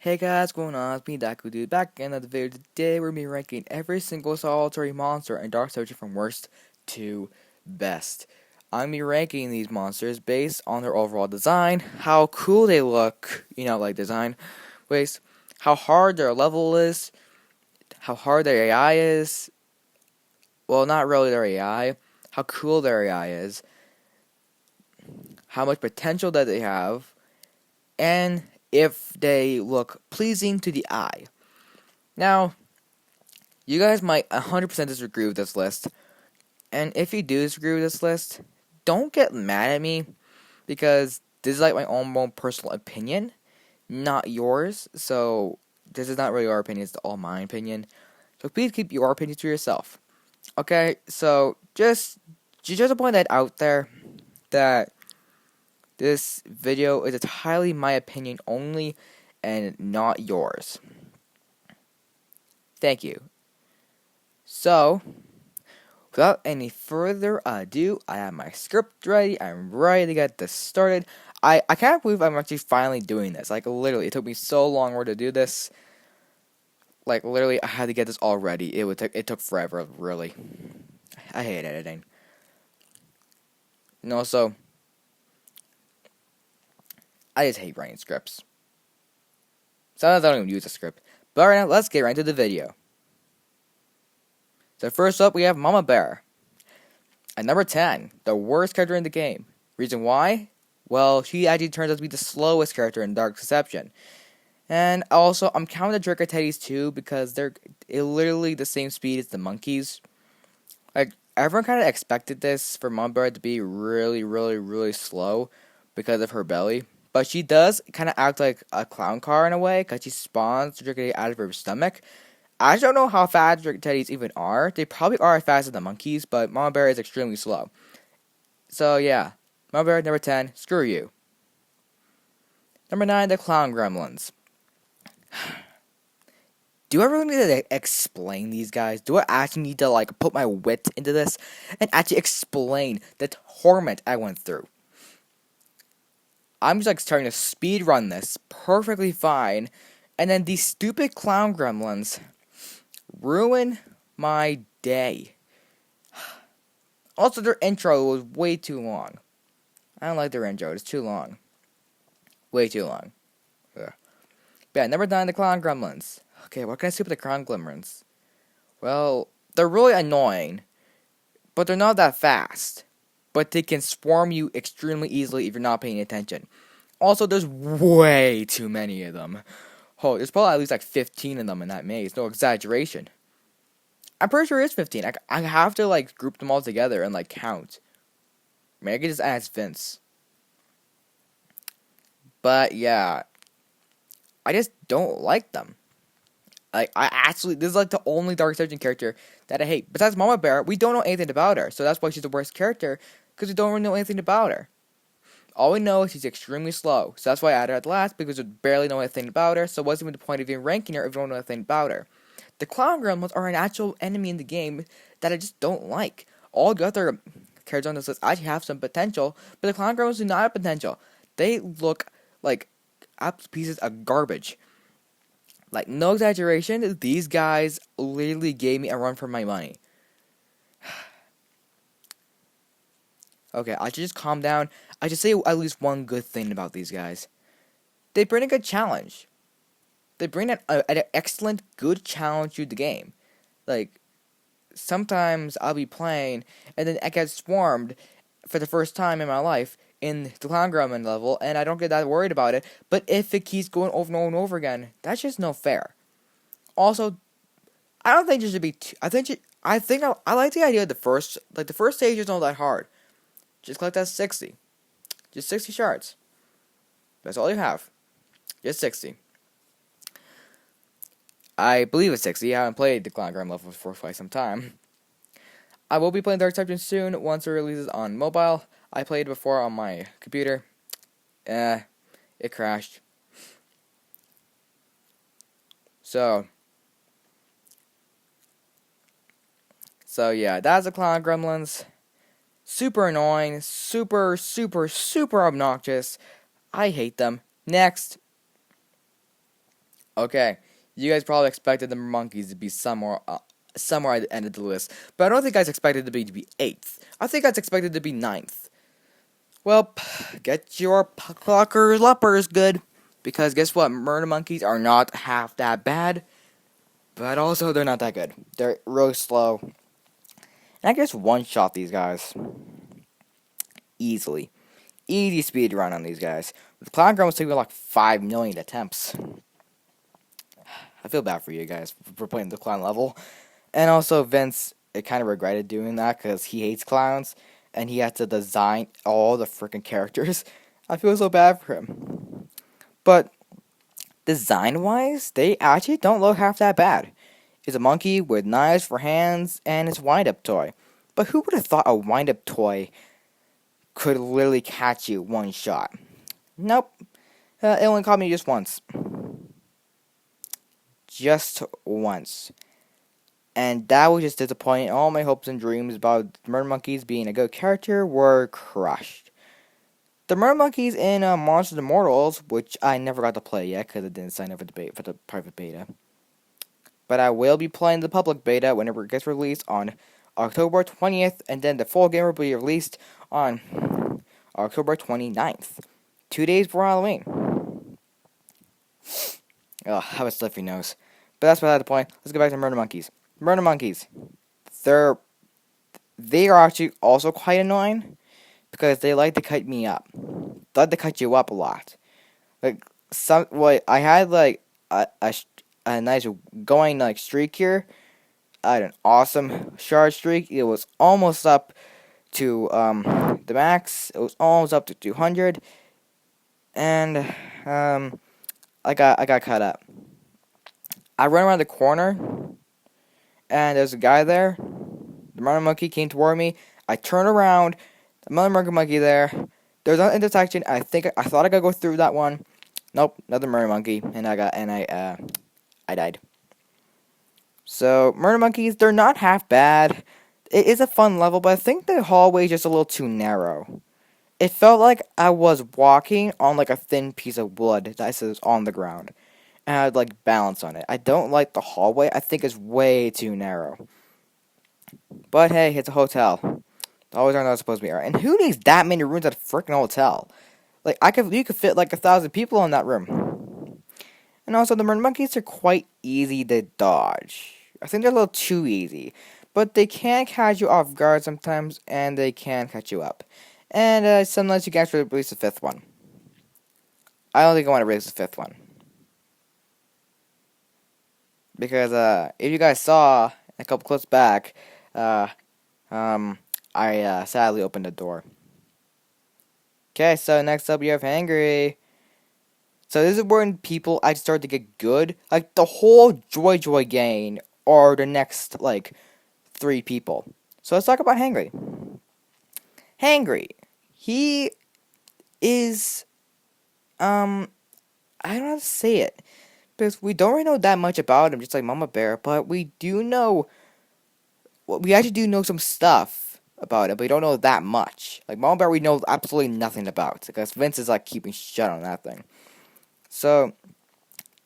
Hey guys, what's going on? It's me, Dude, back in another video. Today we're going to be ranking every single solitary monster in Dark Searching from worst to best. I'm going to be ranking these monsters based on their overall design, how cool they look, like design ways, how hard their level is, how hard their AI is, well, not really their AI, how cool their AI is, how much potential that they have, and if they look pleasing to the eye. Now, you guys might 100% disagree with this list, and if you do disagree with this list, don't get mad at me, because this is like my own personal opinion, not yours, so this is not really our opinion, it's all my opinion, so please keep your opinion to yourself. Okay, so just to point that out there, that this video is entirely my opinion only, and not yours. Thank you. So, without any further ado, I have my script ready. I'm ready to get this started. I can't believe I'm actually finally doing this. Like, literally, it took me so long to do this. Like, literally, I had to get this all ready. It took forever, really. I hate editing. And also, I just hate writing scripts. Sometimes I don't even use a script. But right now, let's get right into the video. So first up, we have Mama Bear. At number 10, the worst character in the game. Reason why? Well, she actually turns out to be the slowest character in Dark Deception. And also, I'm counting the Dricoteddies too, because they're literally the same speed as the monkeys. Like, everyone kind of expected this for Mama Bear to be really, really, really slow because of her belly. But she does kind of act like a clown car in a way, because she spawns the Dricoteddy out of her stomach. I don't know how fast Dricoteddies even are. They probably are as fast as the monkeys, but Mama Bear is extremely slow. So yeah, Mama Bear, number 10, screw you. Number 9, the Clown Gremlins. Do I really need to explain these guys? Do I actually need to put my wit into this and actually explain the torment I went through? I'm just starting to speed run this perfectly fine, and then these stupid Clown Gremlins ruin my day. Also, their intro was way too long. I don't like their intro, it's too long. Way too long. Ugh. But yeah, number 9, the Clown Gremlins. Okay, what can I say about the Clown Gremlins? Well, they're really annoying, but they're not that fast. But they can swarm you extremely easily if you're not paying attention. Also, there's way too many of them. Oh, there's probably at least 15 of them in that maze. No exaggeration. I'm pretty sure it's 15. I have to group them all together and count. I mean, I could just ask Vince. But yeah, I just don't like them. This is the only Dark Surgeon character that I hate. Besides Mama Bear, we don't know anything about her. So that's why she's the worst character, because we don't really know anything about her. All we know is she's extremely slow. So that's why I added her at last, because we barely know anything about her. So what's even the point of even ranking her if we don't know anything about her? The Clown Gremlins are an actual enemy in the game that I just don't like. All the other characters on this list actually have some potential, but the Clown Gremlins do not have potential. They look like absolute pieces of garbage. No exaggeration, these guys literally gave me a run for my money. Okay, I should just calm down. I should say at least one good thing about these guys. They bring a good challenge. They bring an excellent, good challenge to the game. Sometimes I'll be playing, and then I get swarmed for the first time in my life in the Clown Gremlin level, and I don't get that worried about it. But if it keeps going over and over and over again, that's just no fair. Also, I don't think there should be I like the idea of the first stage is not that hard. Just collect that 60. Just 60 shards. That's all you have. Just 60. I believe it's 60. I haven't played the Clown Gremlin level for quite some time. I will be playing Dark Deception soon once it releases on mobile. I played before on my computer. It crashed. So yeah, that's the Clown Gremlins. Super annoying, super, super, super obnoxious. I hate them. Next. Okay, you guys probably expected the monkeys to be somewhere at the end of the list, but I don't think you guys expected to be 8th. I think you guys expected to be 9th. Well, get your cluckers luppers good, because guess what? Murder monkeys are not half that bad, but also they're not that good. They're really slow, and I can just one-shot these guys easily. Easy speed run on these guys. The clown gremlins take me like 5 million attempts. I feel bad for you guys for playing the clown level. And also, Vince, it kind of regretted doing that because he hates clowns and he had to design all the freaking characters. I feel so bad for him. But design wise, they actually don't look half that bad. It's a monkey with knives for hands and his wind up toy. But who would have thought a wind up toy could literally catch you one shot? Nope. It only caught me just once. Just once. And that was just disappointing. All my hopes and dreams about Murder Monkeys being a good character were crushed. The Murder Monkeys in Monsters Immortals, which I never got to play yet because I didn't sign up for the private beta. But I will be playing the public beta whenever it gets released on October 20th, and then the full game will be released on October 29th. 2 days before Halloween. Oh, I have a stuffy nose. But that's beside the point. Let's get back to Murder Monkeys. Murder monkeys, they are actually also quite annoying because they like to cut me up. They like to cut you up a lot. I had like a nice going like streak here. I had an awesome shard streak. It was almost up to the max. It was almost up to 200, and I got cut up. I ran around the corner. And there's a guy there. The murder monkey came toward me. I turned around. The murder monkey there. There's an intersection. I thought I could go through that one. Nope, another murder monkey, and I died. So murder monkeys, they're not half bad. It is a fun level, but I think the hallway is just a little too narrow. It felt like I was walking on like a thin piece of wood that was on the ground. And I'd like balance on it. I don't like the hallway. I think it's way too narrow. But hey, it's a hotel. The hallways are not supposed to be right. And who needs that many rooms at a freaking hotel? Like you could fit like 1,000 people in that room. And also the murder monkeys are quite easy to dodge. I think they're a little too easy. But they can catch you off guard sometimes, and they can catch you up. And sometimes you can actually release the 5th one. I don't think I want to release the 5th one. Because if you guys saw a couple clips back, I sadly opened the door. Okay, so next up you have Hangry. So this is when people actually start to get good. Like the whole Joy gang are the next like 3 people. So let's talk about Hangry. Hangry, he is I don't know how to say it. Because we don't really know that much about him, just like Mama Bear, but we actually do know some stuff about him, but we don't know that much. Like Mama Bear, we know absolutely nothing about, because Vince is like keeping shut on that thing. So,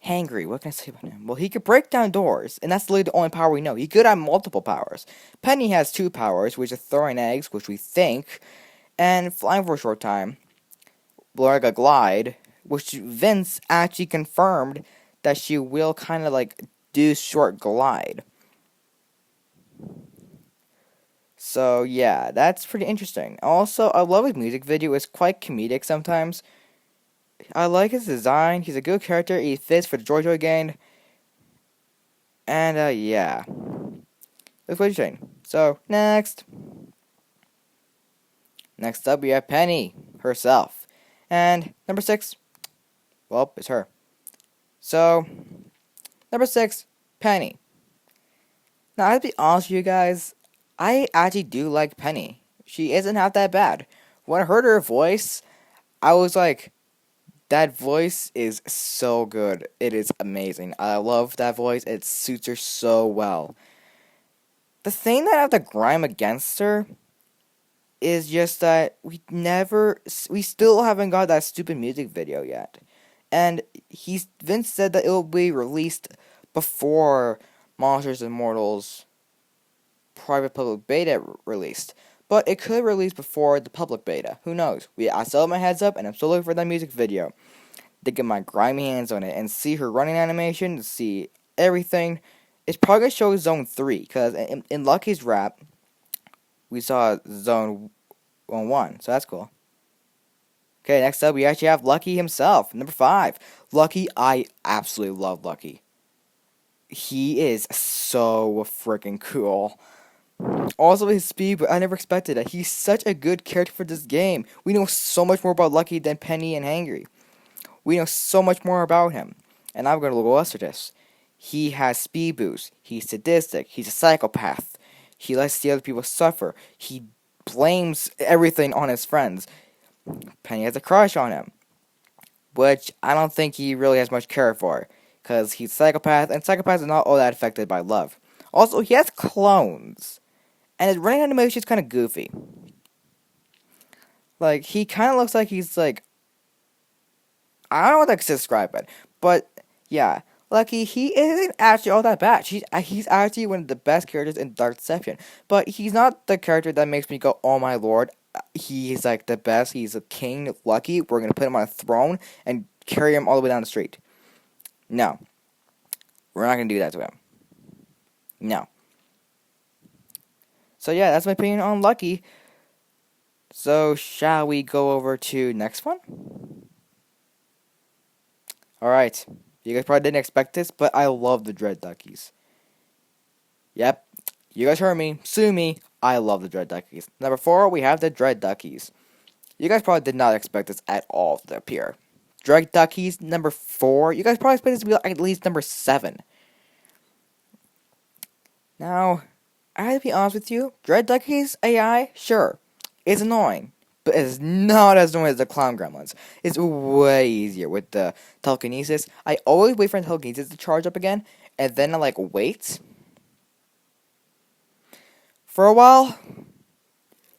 Hangry, what can I say about him? Well, he could break down doors, and that's literally the only power we know. He could have multiple powers. Penny has 2 powers, which are throwing eggs, which we think, and flying for a short time, like a glide, which Vince actually confirmed that she will kind of like do short glide. So yeah, that's pretty interesting. Also, I love his music video. It's quite comedic sometimes. I like his design. He's a good character. He fits for the Joy gang. And yeah, that's what you're saying. So next up we have Penny herself, and number 6. Well, it's her. So number 6, Penny. Now, I have to be honest with you guys, I actually do like Penny. She isn't half that bad. When I heard her voice, I was like, that voice is so good. It is amazing. I love that voice. It suits her so well. The thing that I have to grime against her is just that we still haven't got that stupid music video yet. And Vince said that it will be released before Monsters Immortals private public beta released. But it could release before the public beta. Who knows? I still have my heads up, and I'm still looking for that music video to get my grimy hands on it and see her running animation, to see everything. It's probably going to show Zone 3, because in Lucky's rap, we saw Zone 1, so that's cool. Okay, next up, we actually have Lucky himself, number 5. Lucky, I absolutely love Lucky. He is so freaking cool. Also, his speed, but I never expected that. He's such a good character for this game. We know so much more about Lucky than Penny and Hangry. We know so much more about him. And I'm going to go after this. He has speed boost. He's sadistic. He's a psychopath. He lets the other people suffer. He blames everything on his friends. Penny has a crush on him, which I don't think he really has much care for, because he's a psychopath, and psychopaths are not all that affected by love. Also, he has clones, and his running animation is kind of goofy. Like, he kind of looks like he's like, I don't know what to describe it, but yeah, Lucky, he isn't actually all that bad. He's actually one of the best characters in Dark Deception, but he's not the character that makes me go, oh my lord, he's like the best, he's a king, Lucky, we're gonna put him on a throne and carry him all the way down the street. No. We're not gonna do that to him. No. So yeah, that's my opinion on Lucky. So shall we go over to next one? Alright. You guys probably didn't expect this, but I love the Dread Duckies. Yep. You guys heard me. Sue me. I love the Dread Duckies. Number 4, we have the Dread Duckies. You guys probably did not expect this at all to appear. Dread Duckies, number 4. You guys probably expect this to be at least number 7. Now, I have to be honest with you. Dread Duckies AI, sure, it's annoying. But it's not as annoying as the Clown Gremlins. It's way easier with the telekinesis. I always wait for the telekinesis to charge up again, and then I wait for a while.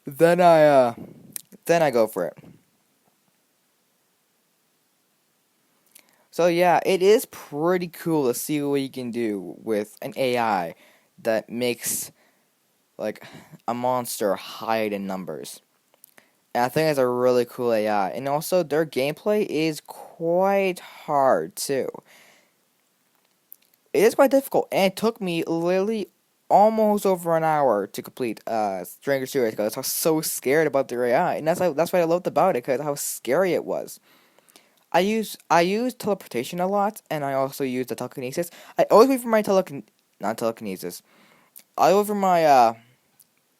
Then I go for it. So yeah, it is pretty cool to see what you can do with an AI that makes a monster hide in numbers. And I think it's a really cool AI. And also, their gameplay is quite hard, too. It is quite difficult, and it took me literally almost over an hour to complete Stranger Series, because I was so scared about their AI. And that's what I loved about it, because how scary it was. I use teleportation a lot, and I also use the telekinesis. I always wait for my not telekinesis. I wait for my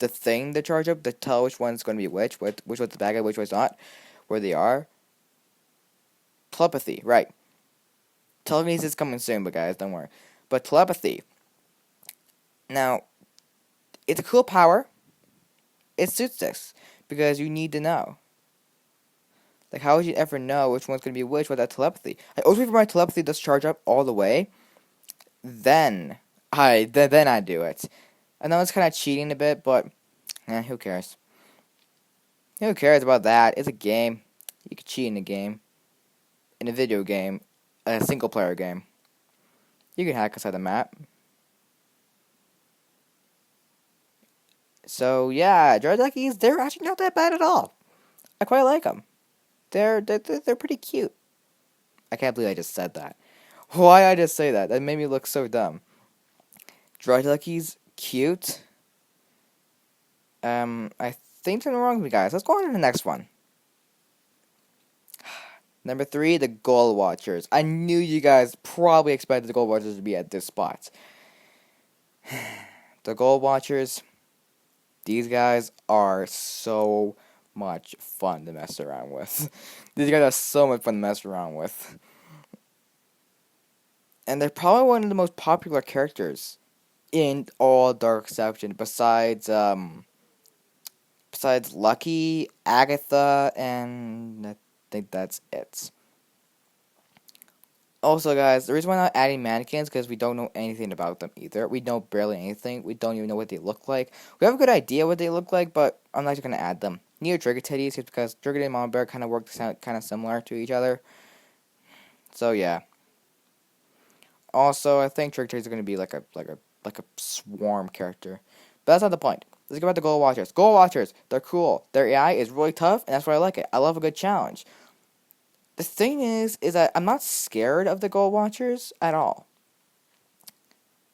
the thing to charge up to tell which one's going to be which one's the bad guy, which one's not, where they are. Telepathy, right. Telekinesis is coming soon, but guys, don't worry. But telepathy. Now, it's a cool power. It suits this, because you need to know. How would you ever know which one's going to be which without telepathy? I always wait for my telepathy to charge up all the way. Then I do it. I know it's kind of cheating a bit, but who cares? Who cares about that? It's a game. You can cheat in a game. In a video game. A single-player game. You can hack inside the map. So, yeah, Dread Duckies, they're actually not that bad at all. I quite like them. They're pretty cute. I can't believe I just said that. Why I just say that? That made me look so dumb. Dread Duckies, cute. I think something wrong with me, guys. Let's go on to the next one. Number 3, the Gold Watchers. I knew you guys probably expected the Gold Watchers to be at this spot. The Gold Watchers, these guys are so much fun to mess around with. These guys are so much fun to mess around with. And they're probably one of the most popular characters in all Dark Deception, besides Lucky, Agatha, and I think that's it. Also, guys, the reason why I'm not adding mannequins is because we don't know anything about them either. We know barely anything. We don't even know what they look like. We have a good idea what they look like, but I'm not just going to add them. Neither Trigger Teddies, just because Trigger and Mama Bear kind of work kind of similar to each other. So yeah. Also, I think Trick Trace is gonna be like a swarm character. But that's not the point. Let's go back to Gold Watchers. Gold Watchers, they're cool. Their AI is really tough, and that's why I like it. I love a good challenge. The thing is that I'm not scared of the Gold Watchers at all.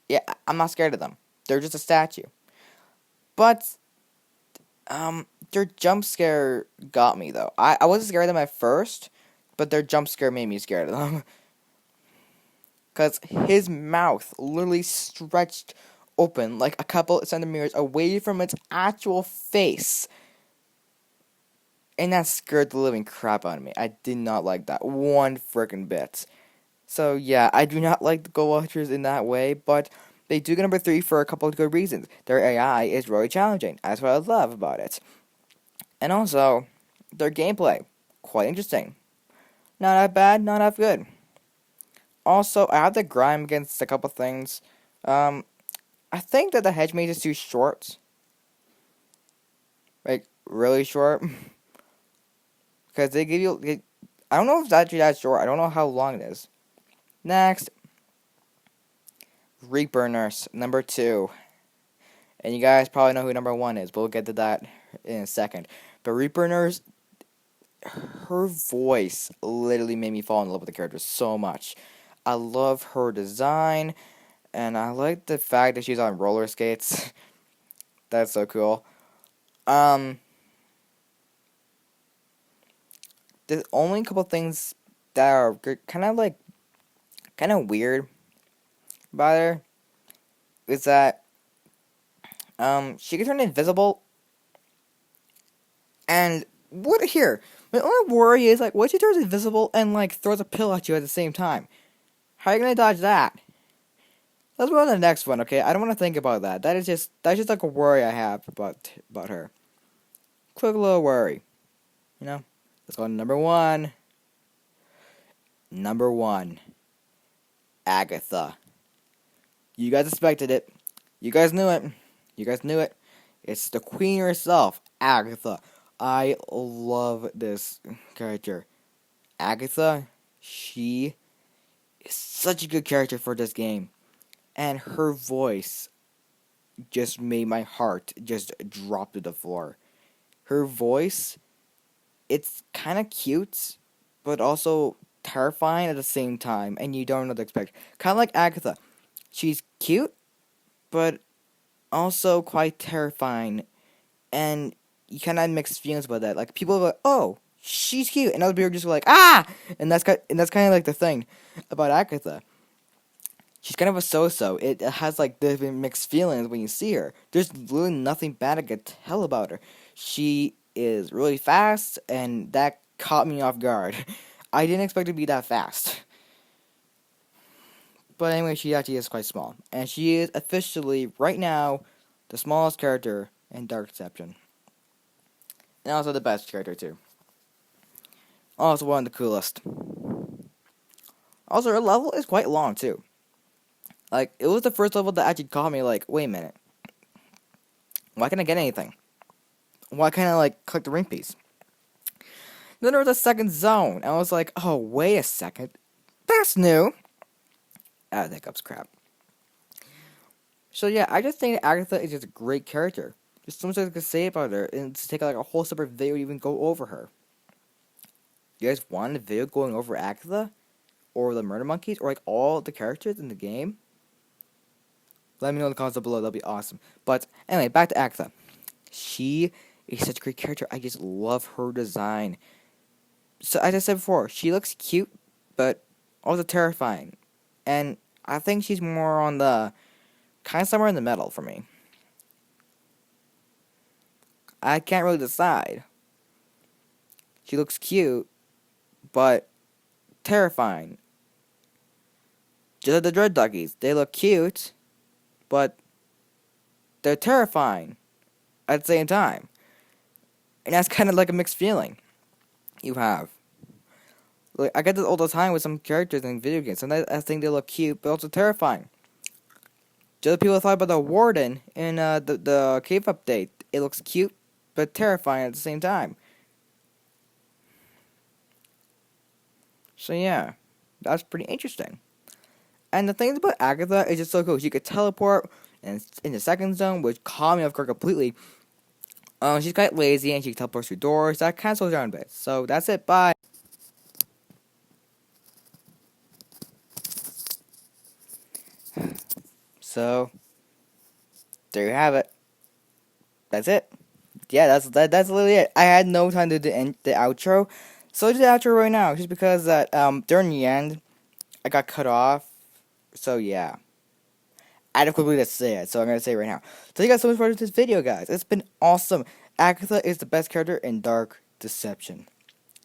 Yeah, I'm not scared of them. They're just a statue. But their jump scare got me though. I wasn't scared of them at first, but their jump scare made me scared of them. Cause his mouth literally stretched open like a couple centimeters away from its actual face. And that scared the living crap out of me. I did not like that one frickin' bit. So yeah, I do not like the Gold Watchers in that way, but they do get number 3 for a couple of good reasons. Their AI is really challenging. That's what I love about it. And also, their gameplay, quite interesting. Not that bad, not that good. Also, I have to grime against a couple things. I think that the hedge mage is too short. Like, really short. Because they give you... I don't know if it's actually that short. I don't know how long it is. Next. Reaper Nurse, number 2. And you guys probably know who number 1 is, but we'll get to that in a second. But Reaper Nurse, her voice literally made me fall in love with the character so much. I love her design, and I like the fact that she's on roller skates. That's so cool. The only couple things that are kind of weird about her is that she can turn invisible. And what here? My only worry is like, what if she turns invisible and like throws a pill at you at the same time? How are you gonna dodge that? Let's move on to the next one, okay? I don't want to think about that. That's just like a worry I have about her. Quick little worry, you know. Let's go to number 1. Number 1, Agatha. You guys expected it. You guys knew it. You guys knew it. It's the queen herself, Agatha. I love this character. Agatha, she is such a good character for this game. And her voice just made my heart just drop to the floor. Her voice, it's kind of cute, but also terrifying at the same time, and you don't know what to expect. Kind of like Agatha. She's cute, but also quite terrifying, and you kind of have mixed feelings about that. Like, people are like, oh, she's cute, and other people are just like, ah! And that's kind of like the thing about Agatha. She's kind of a so-so. It has like different mixed feelings when you see her. There's really nothing bad I could tell about her. She is really fast, and that caught me off guard. I didn't expect her to be that fast. But anyway, she actually is quite small. And she is officially, right now, the smallest character in Dark Deception. And also the best character, too. Also one of the coolest. Also, her level is quite long, too. Like, it was the first level that actually caught me, like, wait a minute. Why can't I get anything? Why can't I, like, click the ring piece? Then there was a second zone, and I was like, oh, wait a second. That's new. Ah, hiccups, crap. So yeah, I just think Agatha is just a great character. There's so much I could say about her, and to take like a whole separate video to even go over her. You guys want a video going over Agatha? Or the Murder Monkeys? Or like all the characters in the game? Let me know in the comments below, that'll be awesome. But anyway, back to Agatha. She is such a great character, I just love her design. So as I said before, she looks cute, but also terrifying. And I think she's more on the kind of somewhere in the middle for me. I can't really decide. She looks cute, but terrifying. Just like the Dread Duckies. They look cute, but they're terrifying at the same time. And that's kind of like a mixed feeling you have. Like, I get this all the time with some characters in video games. Sometimes I think they look cute, but also terrifying. Just like people thought about the Warden in the cave update. It looks cute, but terrifying at the same time. So yeah, That's pretty interesting. And the thing about Agatha is just so cool. She could teleport in the second zone, which caught me off guard completely. She's quite lazy and she teleports through doors. That kind of slows down a bit. So that's it. Bye. So there you have it. That's it. Yeah, that's literally it. I had no time to do the outro, so I did the outro right now, just because that during the end I got cut off. So yeah, adequately to say it. So I'm gonna say it right now. Thank you guys so much for watching this video, guys. It's been awesome. Agatha is the best character in Dark Deception.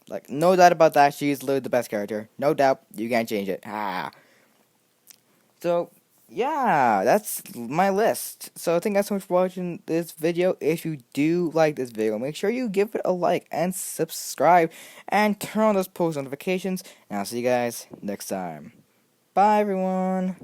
Like, no doubt about that. She's literally the best character. No doubt. You can't change it. Ah. So, yeah, that's my list. So, thank you guys so much for watching this video. If you do like this video, make sure you give it a like and subscribe. And turn on those post notifications. And I'll see you guys next time. Bye, everyone.